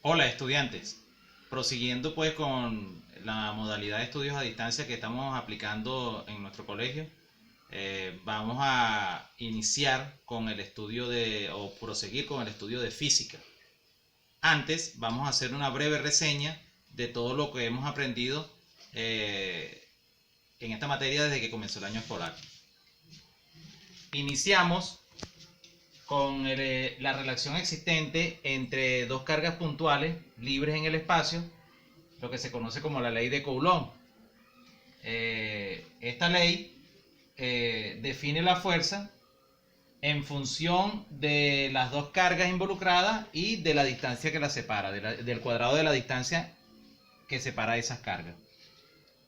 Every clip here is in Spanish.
Hola estudiantes, prosiguiendo pues con la modalidad de estudios a distancia que estamos aplicando en nuestro colegio, vamos a iniciar con el estudio o proseguir con el estudio de física. Antes vamos a hacer una breve reseña de todo lo que hemos aprendido en esta materia desde que comenzó el año escolar. Iniciamos con la relación existente entre dos cargas puntuales libres en el espacio, lo que se conoce como la ley de Coulomb. Esta ley define la fuerza en función de las dos cargas involucradas y de la distancia que las separa, del cuadrado de la distancia que separa esas cargas.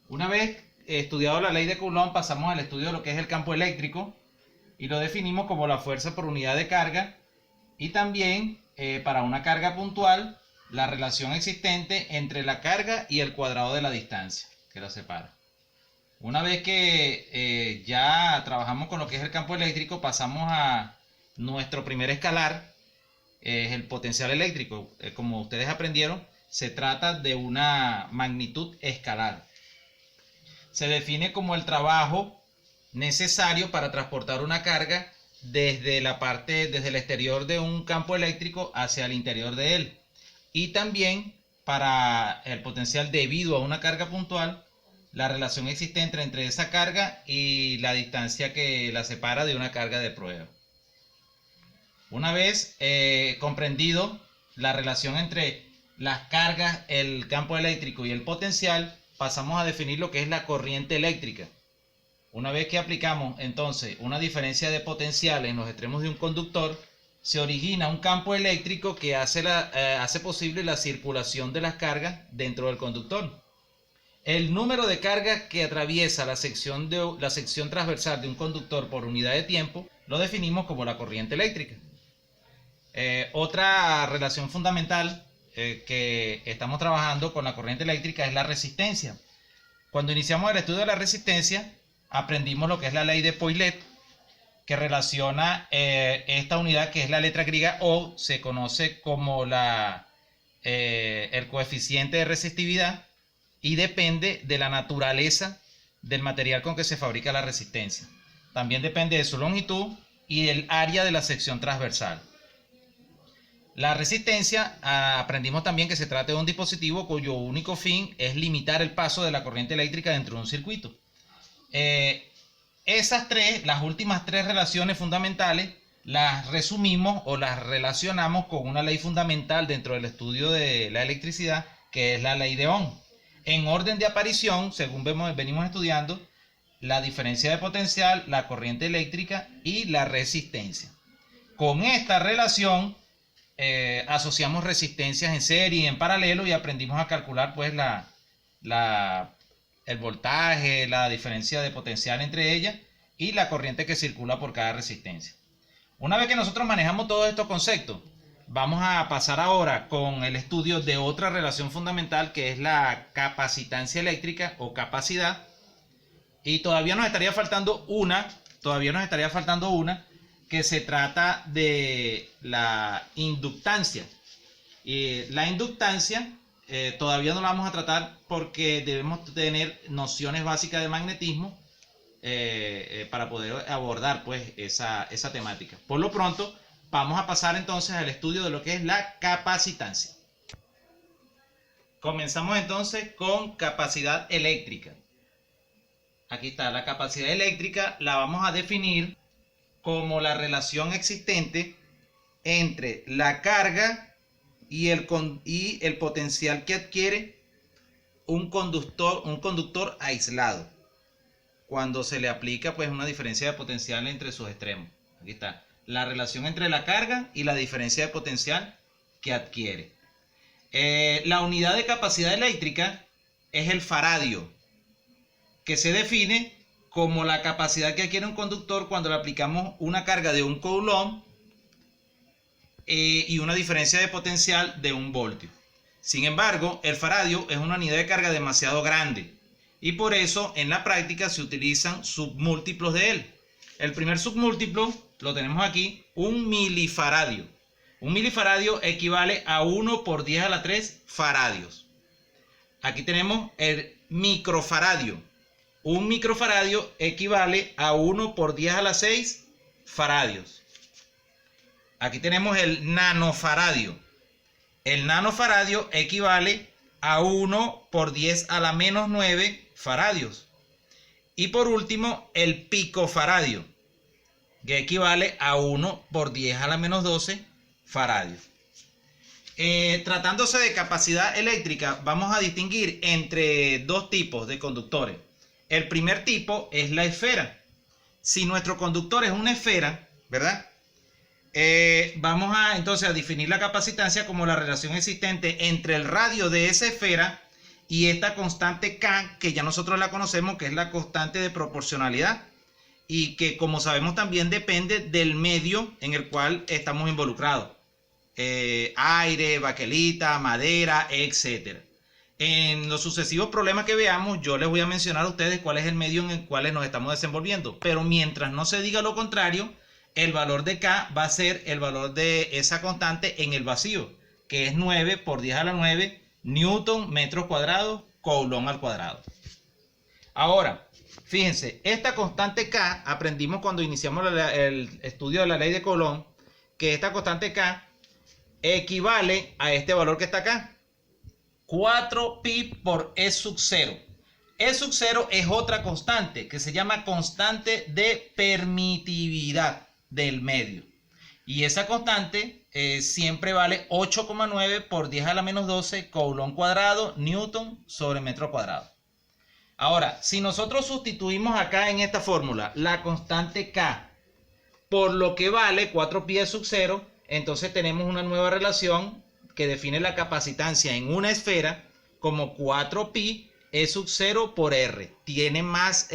Una vez estudiado la ley de Coulomb, pasamos al estudio de lo que es el campo eléctrico, y lo definimos como la fuerza por unidad de carga, y también para una carga puntual la relación existente entre la carga y el cuadrado de la distancia que la separa. Una vez que ya trabajamos con lo que es el campo eléctrico, pasamos a nuestro primer escalar, es el potencial eléctrico. Como ustedes aprendieron, se trata de una magnitud escalar. Se define como el trabajo necesario para transportar una carga desde el exterior de un campo eléctrico hacia el interior de él, y también para el potencial debido a una carga puntual, la relación existente entre esa carga y la distancia que la separa de una carga de prueba. Una vez comprendido la relación entre las cargas, el campo eléctrico y el potencial, pasamos a definir lo que es la corriente eléctrica. Una vez que aplicamos entonces una diferencia de potencial en los extremos de un conductor, se origina un campo eléctrico que hace posible la circulación de las cargas dentro del conductor. El número de cargas que atraviesa la sección transversal de un conductor por unidad de tiempo lo definimos como la corriente eléctrica. Otra relación fundamental que estamos trabajando con la corriente eléctrica es la resistencia. Cuando iniciamos el estudio de la resistencia, aprendimos lo que es la ley de Poilet, que relaciona esta unidad, que es la letra griega O, se conoce como el coeficiente de resistividad, y depende de la naturaleza del material con que se fabrica la resistencia. También depende de su longitud y del área de la sección transversal. La resistencia, aprendimos también que se trata de un dispositivo cuyo único fin es limitar el paso de la corriente eléctrica dentro de un circuito. Las últimas tres relaciones fundamentales las resumimos o las relacionamos con una ley fundamental dentro del estudio de la electricidad, que es la ley de Ohm. En orden de aparición, según venimos estudiando, la diferencia de potencial, la corriente eléctrica y la resistencia. Con esta relación asociamos resistencias en serie y en paralelo, y aprendimos a calcular pues el voltaje, la diferencia de potencial entre ellas y la corriente que circula por cada resistencia. Una vez que nosotros manejamos todos estos conceptos, vamos a pasar ahora con el estudio de otra relación fundamental, que es la capacitancia eléctrica o capacidad. Y todavía nos estaría faltando una, que se trata de la inductancia. Y la inductancia todavía no la vamos a tratar porque debemos tener nociones básicas de magnetismo para poder abordar pues esa temática. Por lo pronto, vamos a pasar entonces al estudio de lo que es la capacitancia. Comenzamos entonces con capacidad eléctrica. Aquí está, la capacidad eléctrica la vamos a definir como la relación existente entre la carga y el potencial que adquiere un conductor aislado, cuando se le aplica pues una diferencia de potencial entre sus extremos. Aquí está, la relación entre la carga y la diferencia de potencial que adquiere. La unidad de capacidad eléctrica es el faradio, que se define como la capacidad que adquiere un conductor cuando le aplicamos una carga de 1 coulomb y una diferencia de potencial de 1 voltio. Sin embargo, el faradio es una unidad de carga demasiado grande, y por eso en la práctica se utilizan submúltiplos de él. El primer submúltiplo lo tenemos aquí, 1 milifaradio. Un milifaradio equivale a 1 por 10 a la 3 faradios. Aquí tenemos el microfaradio. Un microfaradio equivale a 1 por 10 a la 6 faradios. Aquí tenemos el nanofaradio. El nanofaradio equivale a 1 por 10 a la menos 9 faradios. Y por último, el picofaradio, que equivale a 1 por 10 a la menos 12 faradios. Tratándose de capacidad eléctrica, vamos a distinguir entre dos tipos de conductores. El primer tipo es la esfera. Si nuestro conductor es una esfera, ¿verdad? Vamos entonces a definir la capacitancia como la relación existente entre el radio de esa esfera y esta constante K, que ya nosotros la conocemos, que es la constante de proporcionalidad, y que, como sabemos, también depende del medio en el cual estamos involucrados. Aire, baquelita, madera, etc. En los sucesivos problemas que veamos, yo les voy a mencionar a ustedes cuál es el medio en el cual nos estamos desenvolviendo. Pero mientras no se diga lo contrario, el valor de K va a ser el valor de esa constante en el vacío, que es 9 por 10 a la 9 newton metros cuadrados, coulomb al cuadrado. Ahora, fíjense, esta constante K, aprendimos cuando iniciamos el estudio de la ley de Coulomb, que esta constante K equivale a este valor que está acá, 4pi por E sub 0. E sub 0 es otra constante que se llama constante de permitividad del medio. Y esa constante siempre vale 8,9 por 10 a la menos 12 coulomb cuadrado, newton sobre metro cuadrado. Ahora, si nosotros sustituimos acá en esta fórmula la constante K por lo que vale 4pi E sub 0, entonces tenemos una nueva relación que define la capacitancia en una esfera como 4pi E sub 0 por R. Tiene más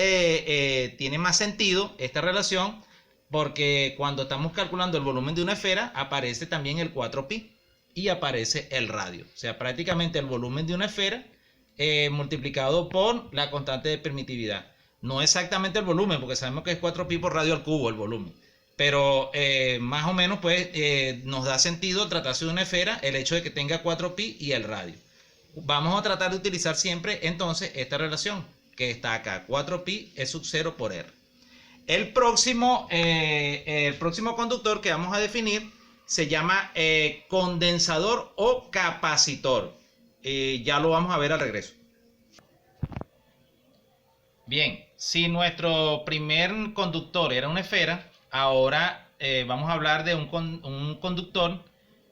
sentido esta relación porque cuando estamos calculando el volumen de una esfera aparece también el 4pi y aparece el radio. O sea, prácticamente el volumen de una esfera multiplicado por la constante de permitividad. No exactamente el volumen, porque sabemos que es 4pi por radio al cubo el volumen. Pero más o menos pues nos da sentido tratarse de una esfera el hecho de que tenga 4pi y el radio. Vamos a tratar de utilizar siempre entonces esta relación que está acá, 4pi E sub 0 por R. El próximo conductor que vamos a definir se llama condensador o capacitor. Ya lo vamos a ver al regreso. Bien, si nuestro primer conductor era una esfera, ahora vamos a hablar de un conductor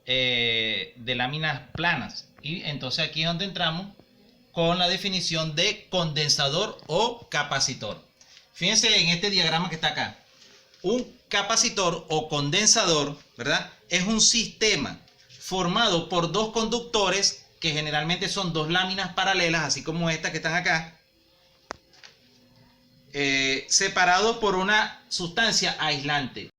de láminas planas. Y entonces aquí es donde entramos con la definición de condensador o capacitor. Fíjense en este diagrama que está acá. Un capacitor o condensador, ¿verdad? Es un sistema formado por dos conductores que generalmente son dos láminas paralelas, así como estas que están acá, separados por una sustancia aislante.